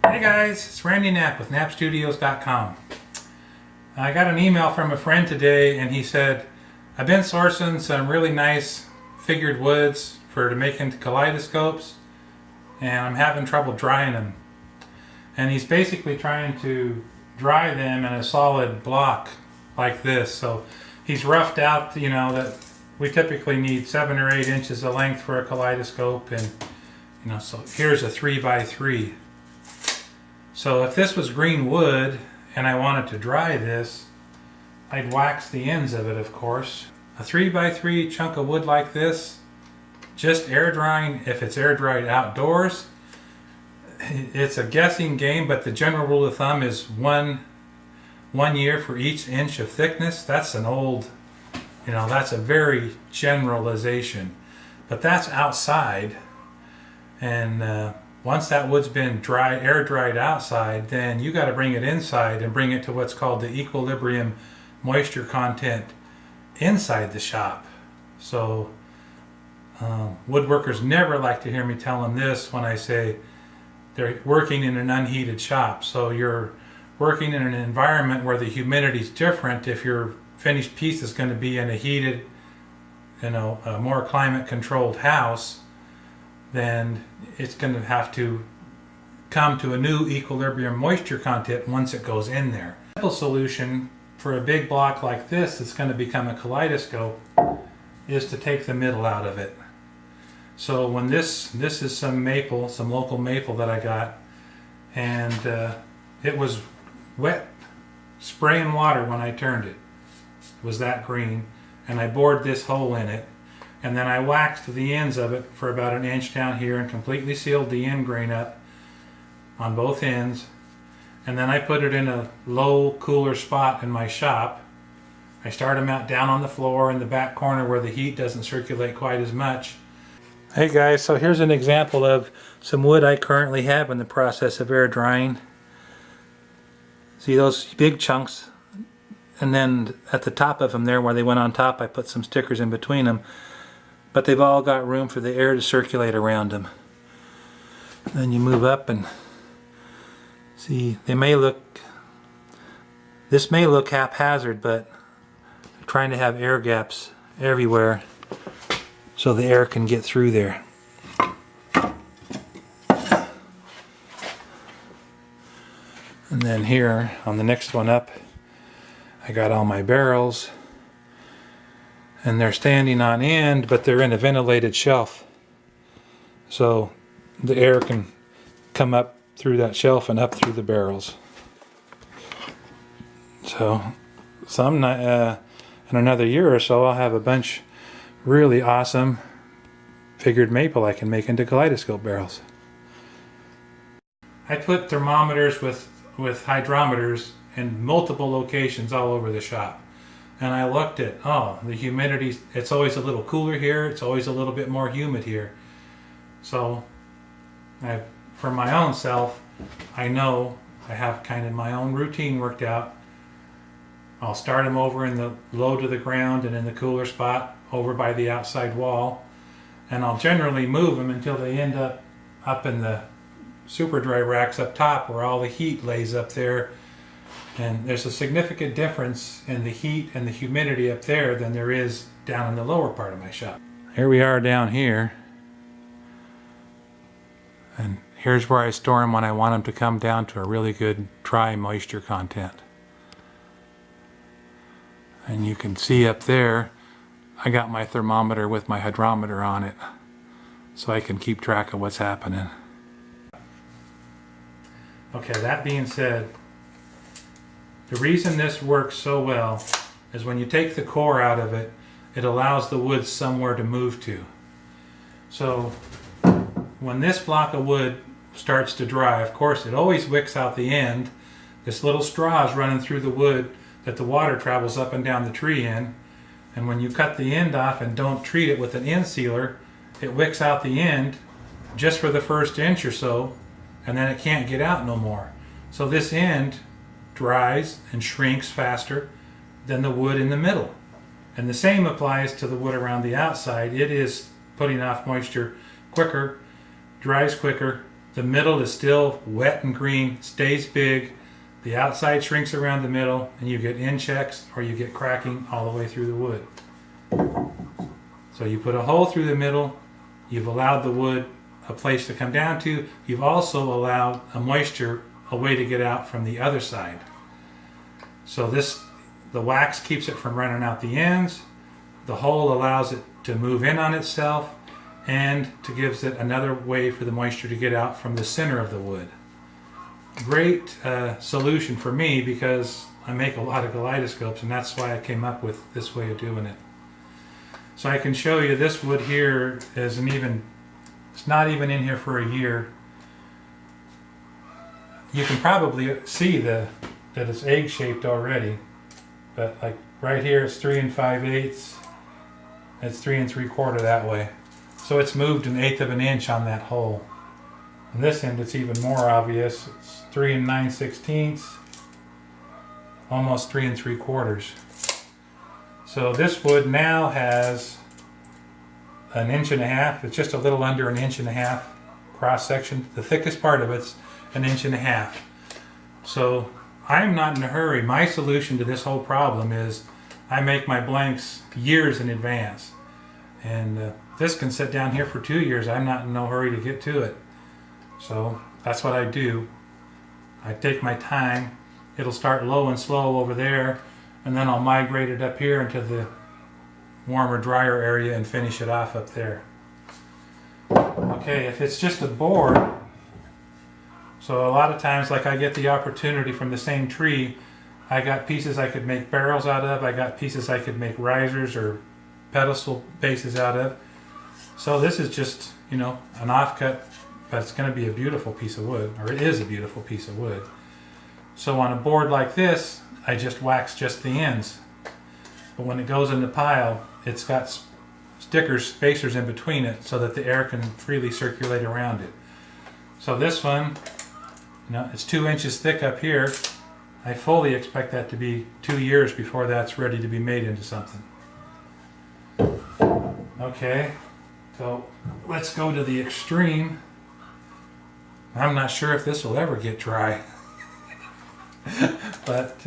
Hey guys, it's Randy Knapp with knappstudios.com. I got an email from a friend today and he said, I've been sourcing some really nice figured woods to make into kaleidoscopes and I'm having trouble drying them. And he's basically trying to dry them in a solid block like this. So he's roughed out, that we typically need 7 or 8 inches of length for a kaleidoscope, and so here's a 3x3. So if this was green wood and I wanted to dry this, I'd wax the ends of it, of course. A 3x3 chunk of wood like this, just air drying, if it's air dried outdoors, it's a guessing game, but the general rule of thumb is one year for each inch of thickness. That's an old, that's a very generalization, but that's outside. And once that wood's been air dried outside, then you got to bring it inside and bring it to what's called the equilibrium moisture content inside the shop. So woodworkers never like to hear me tell them this when I say they're working in an unheated shop. So you're working in an environment where the humidity is different. If your finished piece is going to be in a heated, a more climate controlled house, then it's going to have to come to a new equilibrium moisture content once it goes in there. A simple solution for a big block like this that's going to become a kaleidoscope is to take the middle out of it. So when this is some maple, some local maple that I got, and it was wet, spraying water when I turned it. It was that green, and I bored this hole in it, and then I waxed the ends of it for about 1 inch down here and completely sealed the end grain up on both ends. And then I put it in a low, cooler spot in my shop. I start them out down on the floor in the back corner where the heat doesn't circulate quite as much. Hey guys, so here's an example of some wood I currently have in the process of air drying. See those big chunks? And then at the top of them there, where they went on top, I put some stickers in between them. But they've all got room for the air to circulate around them. Then you move up and see, this may look haphazard, but I'm trying to have air gaps everywhere so the air can get through there. And then here on the next one up, I got all my barrels, and they're standing on end, but they're in a ventilated shelf, so the air can come up through that shelf and up through the barrels. So in another year or so, I'll have a bunch really awesome figured maple I can make into kaleidoscope barrels. I put thermometers with hydrometers in multiple locations all over the shop, and I looked at the humidity. It's always a little cooler here, it's always a little bit more humid here. So for my own self, I know I have kind of my own routine worked out. I'll start them over in the low to the ground and in the cooler spot over by the outside wall, and I'll generally move them until they end up in the super dry racks up top where all the heat lays up there. And there's a significant difference in the heat and the humidity up there than there is down in the lower part of my shop. Here we are down here, and here's where I store them when I want them to come down to a really good dry moisture content. And you can see up there I got my thermometer with my hydrometer on it, so I can keep track of what's happening. Okay, that being said, the reason this works so well is when you take the core out of it, it allows the wood somewhere to move to. So when this block of wood starts to dry, of course it always wicks out the end. This little straw is running through the wood that the water travels up and down the tree in. And when you cut the end off and don't treat it with an end sealer, it wicks out the end just for the first inch or so, and then it can't get out no more. So this end dries and shrinks faster than the wood in the middle. And the same applies to the wood around the outside. It is putting off moisture quicker, dries quicker, The middle is still wet and green, stays big. The outside shrinks around the middle, and you get inchecks or you get cracking all the way through the wood. So you put a hole through the middle, you've allowed the wood a place to come down to, you've also allowed a moisture, a way to get out from the other side. So the wax keeps it from running out the ends, the hole allows it to move in on itself, and gives it another way for the moisture to get out from the center of the wood. Great solution for me because I make a lot of kaleidoscopes, and that's why I came up with this way of doing it. So I can show you this wood here it's not even in here for a year. You can probably see that it's egg shaped already, but like right here it's 3 5/8, it's 3 3/4 that way. So it's moved 1/8 of an inch on that hole. On this end it's even more obvious. It's 3 9/16, almost 3 3/4. So this wood now has 1.5 inches. It's just a little under 1.5 inches cross section. The thickest part of it's 1.5 inches. So I'm not in a hurry. My solution to this whole problem is I make my blanks years in advance. And this can sit down here for 2 years. I'm not in no hurry to get to it. So that's what I do. I take my time. It'll start low and slow over there, and then I'll migrate it up here into the warmer, drier area and finish it off up there. Okay, if it's just a board, so a lot of times, like I get the opportunity from the same tree, I got pieces I could make barrels out of, I got pieces I could make risers or pedestal bases out of. So this is just, an offcut, but it's going to be a beautiful piece of wood, or it is a beautiful piece of wood. So on a board like this, I just wax just the ends. But when it goes in the pile, it's got stickers, spacers in between it so that the air can freely circulate around it. So this one, it's 2 inches thick up here. I fully expect that to be 2 years before that's ready to be made into something. Okay, so let's go to the extreme. I'm not sure if this will ever get dry. But,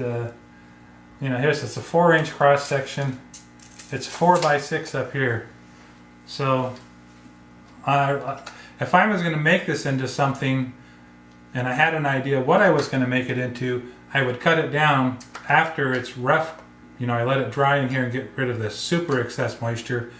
here's it's a 4-inch cross section. It's 4 by 6 up here. So if I was going to make this into something and I had an idea what I was going to make it into, I would cut it down after it's rough. I let it dry in here and get rid of the super excess moisture.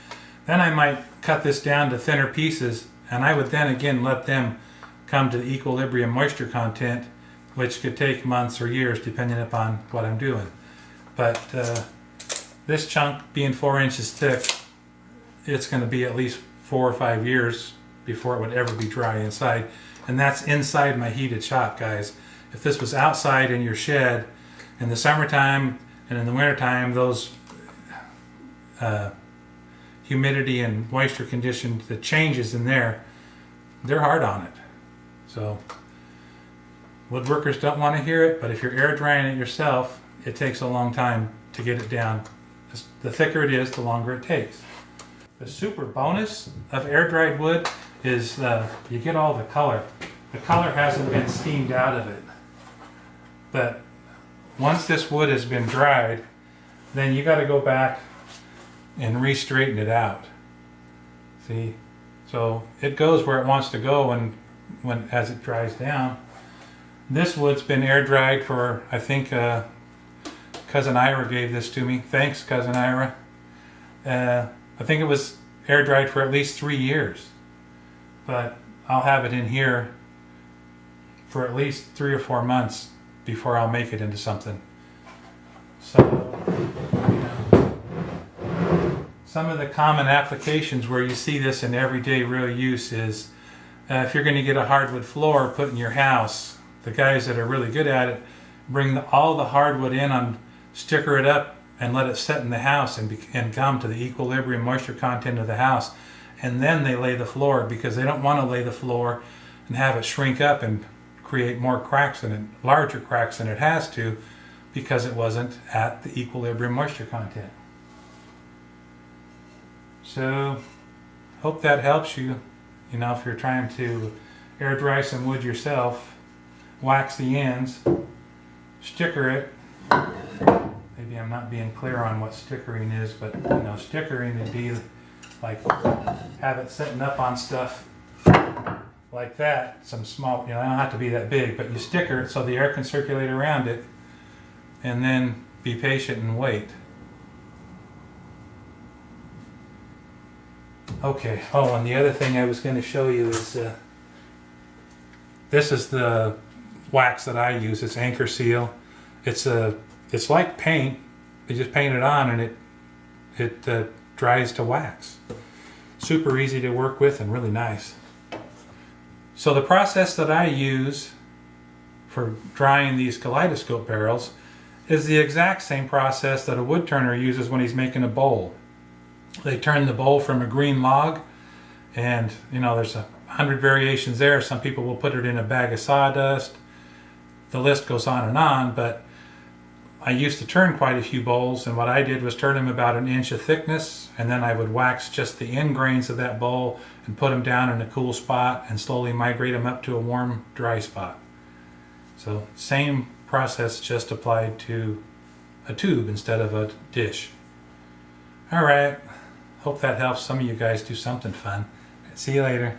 Then I might cut this down to thinner pieces, and I would then again let them come to equilibrium moisture content, which could take months or years depending upon what I'm doing. But this chunk being 4 inches thick, it's going to be at least 4 or 5 years before it would ever be dry inside. And that's inside my heated shop, guys. If this was outside in your shed in the summertime and in the wintertime, those humidity and moisture conditions, the changes in there, they're hard on it. So woodworkers don't want to hear it, but if you're air drying it yourself, it takes a long time to get it down. The thicker it is, the longer it takes. The super bonus of air dried wood is you get all the color. The color hasn't been steamed out of it. But once this wood has been dried, then you got to go back and re-straighten it out. See? So it goes where it wants to go as it dries down. This wood's been air dried for, I think, Cousin Ira gave this to me. Thanks, Cousin Ira. I think it was air dried for at least 3 years. But I'll have it in here for at least 3 or 4 months before I'll make it into something. So, some of the common applications where you see this in everyday real use is if you're going to get a hardwood floor put in your house, the guys that are really good at it bring all the hardwood in, sticker it up, and let it set in the house and come to the equilibrium moisture content of the house. And then they lay the floor, because they don't want to lay the floor and have it shrink up and create more cracks in it, larger cracks than it has to, because it wasn't at the equilibrium moisture content. So, hope that helps you. If you're trying to air dry some wood yourself, wax the ends, sticker it. Maybe I'm not being clear on what stickering is, but you know, stickering would be like have it sitting up on stuff like that. Some small, you know, it don't have to be that big, but you sticker it so the air can circulate around it, and then be patient and wait. Okay. Oh, and the other thing I was going to show you is this is the wax that I use. It's Anchor Seal. It's like paint. You just paint it on and it dries to wax. Super easy to work with and really nice. So the process that I use for drying these kaleidoscope barrels is the exact same process that a wood turner uses when he's making a bowl. They turn the bowl from a green log, and you know, there's 100 variations there. Some people will put it in a bag of sawdust. The list goes on, but I used to turn quite a few bowls, and what I did was turn them about an inch of thickness, and then I would wax just the end grains of that bowl and put them down in a cool spot and slowly migrate them up to a warm, dry spot. So same process, just applied to a tube instead of a dish. All right, hope that helps some of you guys do something fun. See you later.